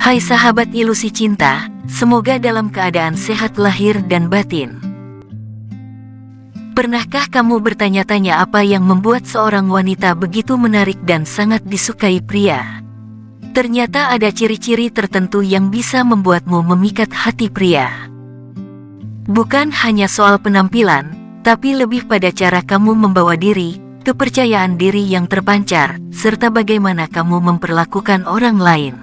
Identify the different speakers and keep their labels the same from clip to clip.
Speaker 1: Hai sahabat ilusi cinta, semoga dalam keadaan sehat lahir dan batin. Pernahkah kamu bertanya-tanya apa yang membuat seorang wanita begitu menarik dan sangat disukai pria? Ternyata ada ciri-ciri tertentu yang bisa membuatmu memikat hati pria. Bukan hanya soal penampilan, tapi lebih pada cara kamu membawa diri, kepercayaan diri yang terpancar, serta bagaimana kamu memperlakukan orang lain.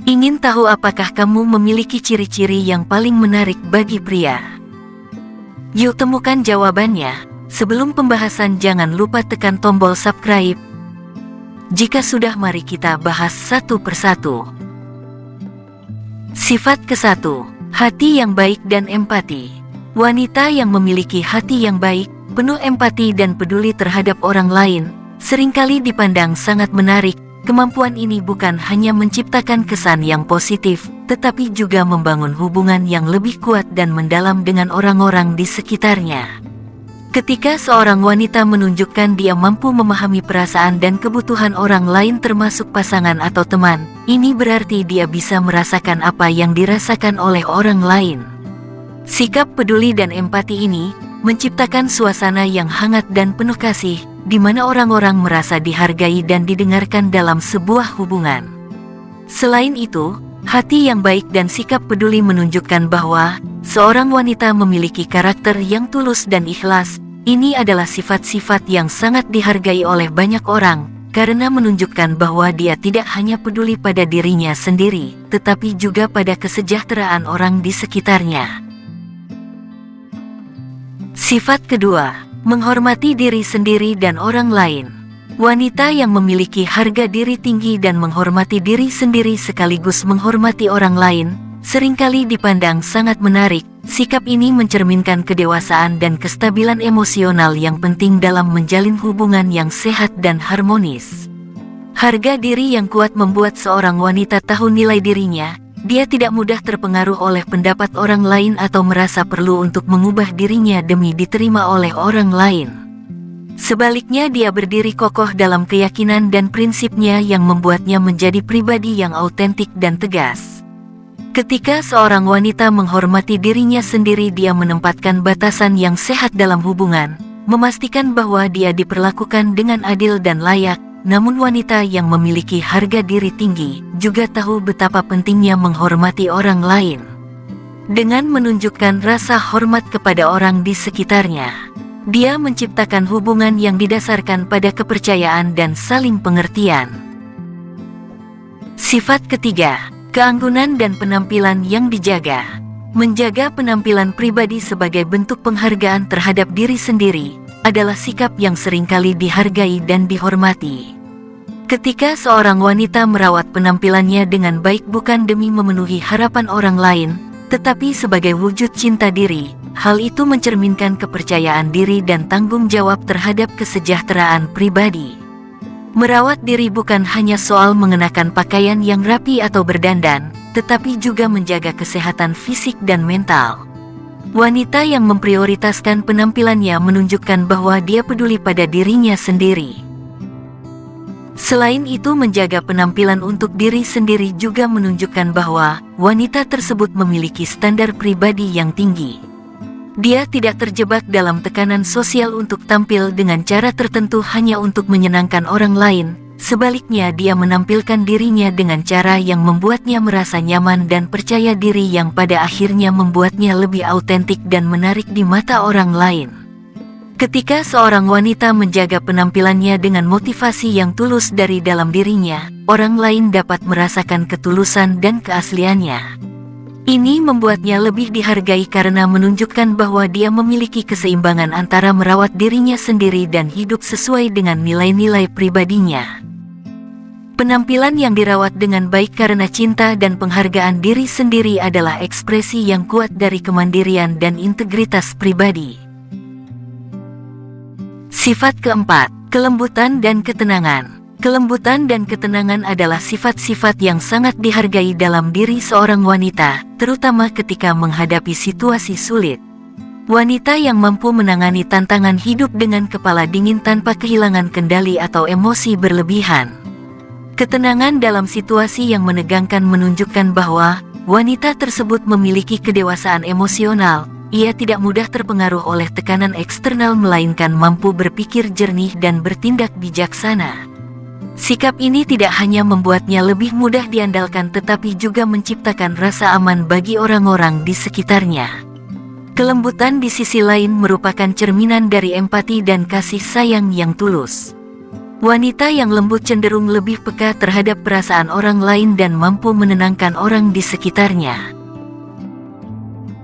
Speaker 1: Ingin tahu apakah kamu memiliki ciri-ciri yang paling menarik bagi pria? Yuk temukan jawabannya. Sebelum pembahasan jangan lupa tekan tombol subscribe. Jika sudah, mari kita bahas satu persatu. Sifat ke-1, hati yang baik dan empati. Wanita yang memiliki hati yang baik, penuh empati dan peduli terhadap orang lain, seringkali dipandang sangat menarik. Kemampuan ini bukan hanya menciptakan kesan yang positif, tetapi juga membangun hubungan yang lebih kuat dan mendalam dengan orang-orang di sekitarnya. Ketika seorang wanita menunjukkan dia mampu memahami perasaan dan kebutuhan orang lain termasuk pasangan atau teman, ini berarti dia bisa merasakan apa yang dirasakan oleh orang lain. Sikap peduli dan empati ini menciptakan suasana yang hangat dan penuh kasih, di mana orang-orang merasa dihargai dan didengarkan dalam sebuah hubungan. Selain itu, hati yang baik dan sikap peduli menunjukkan bahwa seorang wanita memiliki karakter yang tulus dan ikhlas. Ini adalah sifat-sifat yang sangat dihargai oleh banyak orang, karena menunjukkan bahwa dia tidak hanya peduli pada dirinya sendiri, tetapi juga pada kesejahteraan orang di sekitarnya. Sifat kedua, menghormati diri sendiri dan orang lain. Wanita yang memiliki harga diri tinggi dan menghormati diri sendiri sekaligus menghormati orang lain, seringkali dipandang sangat menarik. Sikap ini mencerminkan kedewasaan dan kestabilan emosional yang penting dalam menjalin hubungan yang sehat dan harmonis. Harga diri yang kuat membuat seorang wanita tahu nilai dirinya. Dia tidak mudah terpengaruh oleh pendapat orang lain atau merasa perlu untuk mengubah dirinya demi diterima oleh orang lain. Sebaliknya, dia berdiri kokoh dalam keyakinan dan prinsipnya yang membuatnya menjadi pribadi yang autentik dan tegas. Ketika seorang wanita menghormati dirinya sendiri, dia menempatkan batasan yang sehat dalam hubungan, memastikan bahwa dia diperlakukan dengan adil dan layak. Namun wanita yang memiliki harga diri tinggi juga tahu betapa pentingnya menghormati orang lain. Dengan menunjukkan rasa hormat kepada orang di sekitarnya, dia menciptakan hubungan yang didasarkan pada kepercayaan dan saling pengertian. Sifat ketiga, keanggunan dan penampilan yang dijaga. Menjaga penampilan pribadi sebagai bentuk penghargaan terhadap diri sendiri adalah sikap yang seringkali dihargai dan dihormati. Ketika seorang wanita merawat penampilannya dengan baik bukan demi memenuhi harapan orang lain, tetapi sebagai wujud cinta diri, hal itu mencerminkan kepercayaan diri dan tanggung jawab terhadap kesejahteraan pribadi. Merawat diri bukan hanya soal mengenakan pakaian yang rapi atau berdandan, tetapi juga menjaga kesehatan fisik dan mental. Wanita yang memprioritaskan penampilannya menunjukkan bahwa dia peduli pada dirinya sendiri. Selain itu, menjaga penampilan untuk diri sendiri juga menunjukkan bahwa wanita tersebut memiliki standar pribadi yang tinggi. Dia tidak terjebak dalam tekanan sosial untuk tampil dengan cara tertentu hanya untuk menyenangkan orang lain. Sebaliknya, dia menampilkan dirinya dengan cara yang membuatnya merasa nyaman dan percaya diri yang pada akhirnya membuatnya lebih autentik dan menarik di mata orang lain. Ketika seorang wanita menjaga penampilannya dengan motivasi yang tulus dari dalam dirinya, orang lain dapat merasakan ketulusan dan keasliannya. Ini membuatnya lebih dihargai karena menunjukkan bahwa dia memiliki keseimbangan antara merawat dirinya sendiri dan hidup sesuai dengan nilai-nilai pribadinya. Penampilan yang dirawat dengan baik karena cinta dan penghargaan diri sendiri adalah ekspresi yang kuat dari kemandirian dan integritas pribadi. Sifat keempat, kelembutan dan ketenangan. Kelembutan dan ketenangan adalah sifat-sifat yang sangat dihargai dalam diri seorang wanita, terutama ketika menghadapi situasi sulit. Wanita yang mampu menangani tantangan hidup dengan kepala dingin tanpa kehilangan kendali atau emosi berlebihan. Ketenangan dalam situasi yang menegangkan menunjukkan bahwa wanita tersebut memiliki kedewasaan emosional. Ia tidak mudah terpengaruh oleh tekanan eksternal melainkan mampu berpikir jernih dan bertindak bijaksana. Sikap ini tidak hanya membuatnya lebih mudah diandalkan tetapi juga menciptakan rasa aman bagi orang-orang di sekitarnya. Kelembutan di sisi lain merupakan cerminan dari empati dan kasih sayang yang tulus. Wanita yang lembut cenderung lebih peka terhadap perasaan orang lain dan mampu menenangkan orang di sekitarnya.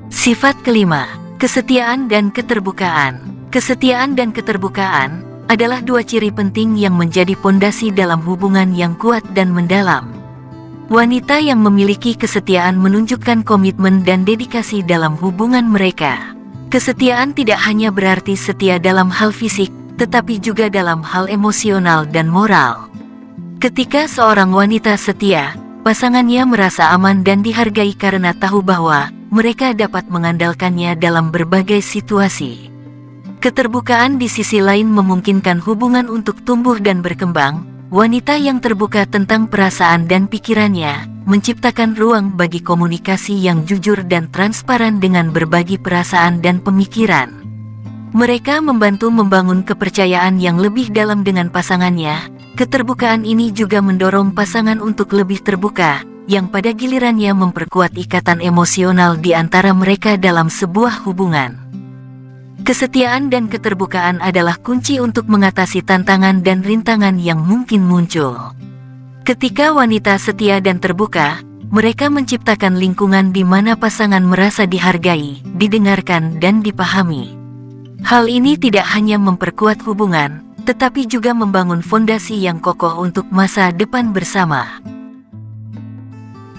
Speaker 1: Sifat kelima, kesetiaan dan keterbukaan. Kesetiaan dan keterbukaan adalah dua ciri penting yang menjadi pondasi dalam hubungan yang kuat dan mendalam. Wanita yang memiliki kesetiaan menunjukkan komitmen dan dedikasi dalam hubungan mereka. Kesetiaan tidak hanya berarti setia dalam hal fisik, tetapi juga dalam hal emosional dan moral. Ketika seorang wanita setia, pasangannya merasa aman dan dihargai karena tahu bahwa mereka dapat mengandalkannya dalam berbagai situasi. Keterbukaan di sisi lain memungkinkan hubungan untuk tumbuh dan berkembang. Wanita yang terbuka tentang perasaan dan pikirannya, menciptakan ruang bagi komunikasi yang jujur dan transparan dengan berbagi perasaan dan pemikiran. Mereka membantu membangun kepercayaan yang lebih dalam dengan pasangannya. Keterbukaan ini juga mendorong pasangan untuk lebih terbuka, yang pada gilirannya memperkuat ikatan emosional di antara mereka dalam sebuah hubungan. Kesetiaan dan keterbukaan adalah kunci untuk mengatasi tantangan dan rintangan yang mungkin muncul. Ketika wanita setia dan terbuka, mereka menciptakan lingkungan di mana pasangan merasa dihargai, didengarkan, dan dipahami. Hal ini tidak hanya memperkuat hubungan, tetapi juga membangun fondasi yang kokoh untuk masa depan bersama.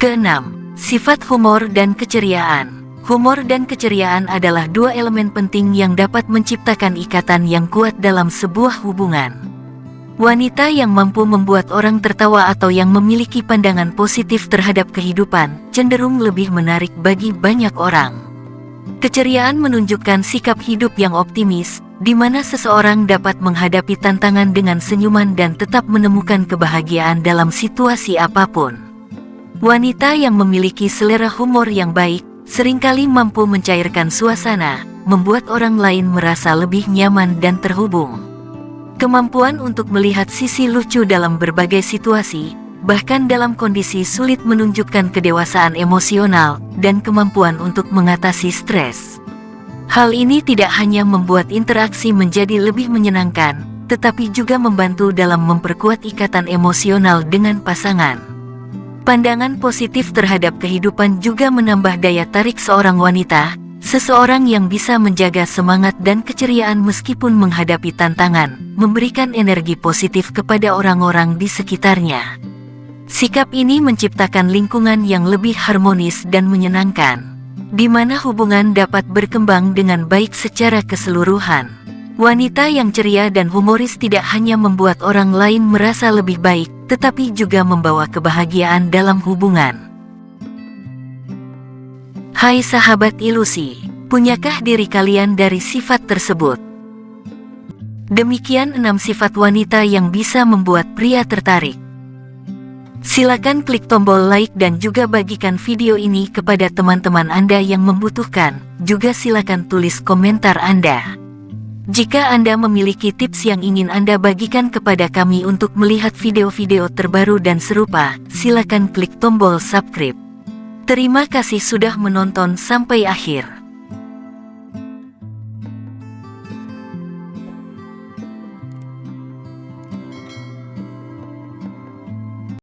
Speaker 1: Keenam, sifat humor dan keceriaan. Humor dan keceriaan adalah dua elemen penting yang dapat menciptakan ikatan yang kuat dalam sebuah hubungan. Wanita yang mampu membuat orang tertawa atau yang memiliki pandangan positif terhadap kehidupan cenderung lebih menarik bagi banyak orang. Keceriaan menunjukkan sikap hidup yang optimis, di mana seseorang dapat menghadapi tantangan dengan senyuman dan tetap menemukan kebahagiaan dalam situasi apapun. Wanita yang memiliki selera humor yang baik seringkali mampu mencairkan suasana, membuat orang lain merasa lebih nyaman dan terhubung. Kemampuan untuk melihat sisi lucu dalam berbagai situasi, bahkan dalam kondisi sulit, menunjukkan kedewasaan emosional dan kemampuan untuk mengatasi stres. Hal ini tidak hanya membuat interaksi menjadi lebih menyenangkan, tetapi juga membantu dalam memperkuat ikatan emosional dengan pasangan. Pandangan positif terhadap kehidupan juga menambah daya tarik seorang wanita, seseorang yang bisa menjaga semangat dan keceriaan meskipun menghadapi tantangan, memberikan energi positif kepada orang-orang di sekitarnya. Sikap ini menciptakan lingkungan yang lebih harmonis dan menyenangkan, di mana hubungan dapat berkembang dengan baik secara keseluruhan. Wanita yang ceria dan humoris tidak hanya membuat orang lain merasa lebih baik, tetapi juga membawa kebahagiaan dalam hubungan. Hai sahabat ilusi, punyakah diri kalian dari sifat tersebut? Demikian 6 sifat wanita yang bisa membuat pria tertarik. Silakan klik tombol like dan juga bagikan video ini kepada teman-teman Anda yang membutuhkan. Juga silakan tulis komentar Anda. Jika Anda memiliki tips yang ingin Anda bagikan kepada kami untuk melihat video-video terbaru dan serupa, silakan klik tombol subscribe. Terima kasih sudah menonton sampai akhir.